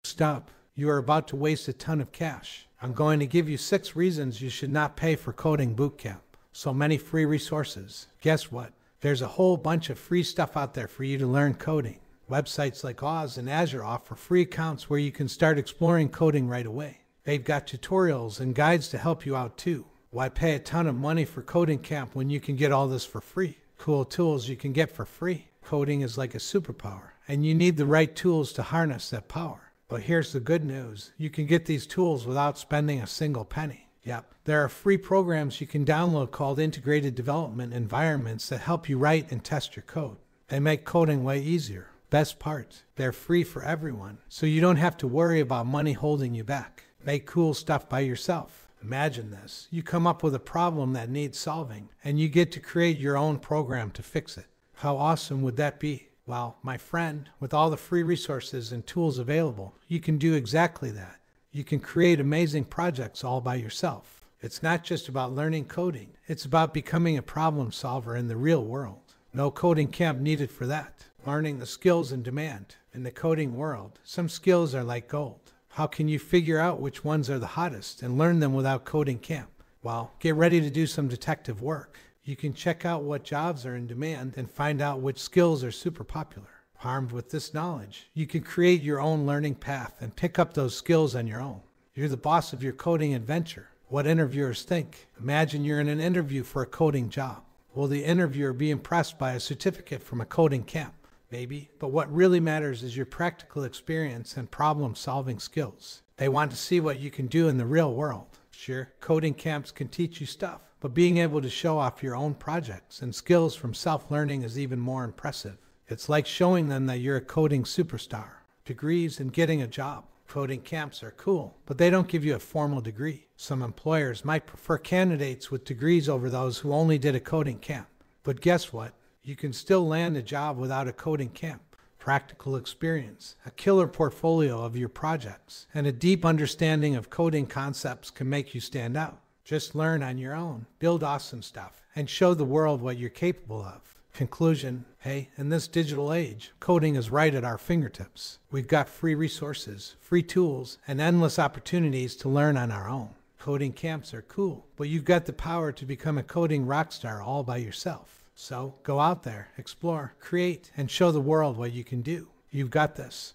Stop. You are about to waste a ton of cash. I'm going to give you 6 reasons you should not pay for coding bootcamp. So many free resources. Guess what? There's a whole bunch of free stuff out there for you to learn coding. Websites like Oz and Azure offer free accounts where you can start exploring coding right away. They've got tutorials and guides to help you out too. Why pay a ton of money for coding camp when you can get all this for free? Cool tools you can get for free. Coding is like a superpower, and you need the right tools to harness that power. But here's the good news. You can get these tools without spending a single penny. Yep, there are free programs you can download called integrated development environments that help you write and test your code. They make coding way easier. Best part, they're free for everyone, so you don't have to worry about money holding you back. Make cool stuff by yourself. Imagine this. You come up with a problem that needs solving, and you get to create your own program to fix it. How awesome would that be? Well, my friend, with all the free resources and tools available, you can do exactly that. You can create amazing projects all by yourself. It's not just about learning coding. It's about becoming a problem solver in the real world. No coding camp needed for that. Learning the skills in demand. In the coding world, some skills are like gold. How can you figure out which ones are the hottest and learn them without coding camp? Well, get ready to do some detective work. You can check out what jobs are in demand and find out which skills are super popular. Armed with this knowledge, you can create your own learning path and pick up those skills on your own. You're the boss of your coding adventure. What interviewers think. Imagine you're in an interview for a coding job. Will the interviewer be impressed by a certificate from a coding camp? Maybe, but what really matters is your practical experience and problem-solving skills. They want to see what you can do in the real world. Sure, coding camps can teach you stuff, but being able to show off your own projects and skills from self-learning is even more impressive. It's like showing them that you're a coding superstar. Degrees and getting a job. Coding camps are cool, but they don't give you a formal degree. Some employers might prefer candidates with degrees over those who only did a coding camp. But guess what? You can still land a job without a coding camp. Practical experience, a killer portfolio of your projects, and a deep understanding of coding concepts can make you stand out. Just learn on your own, build awesome stuff, and show the world what you're capable of. Conclusion, hey, in this digital age, coding is right at our fingertips. We've got free resources, free tools, and endless opportunities to learn on our own. Coding camps are cool, but you've got the power to become a coding rock star all by yourself. So go out there, explore, create, and show the world what you can do. You've got this.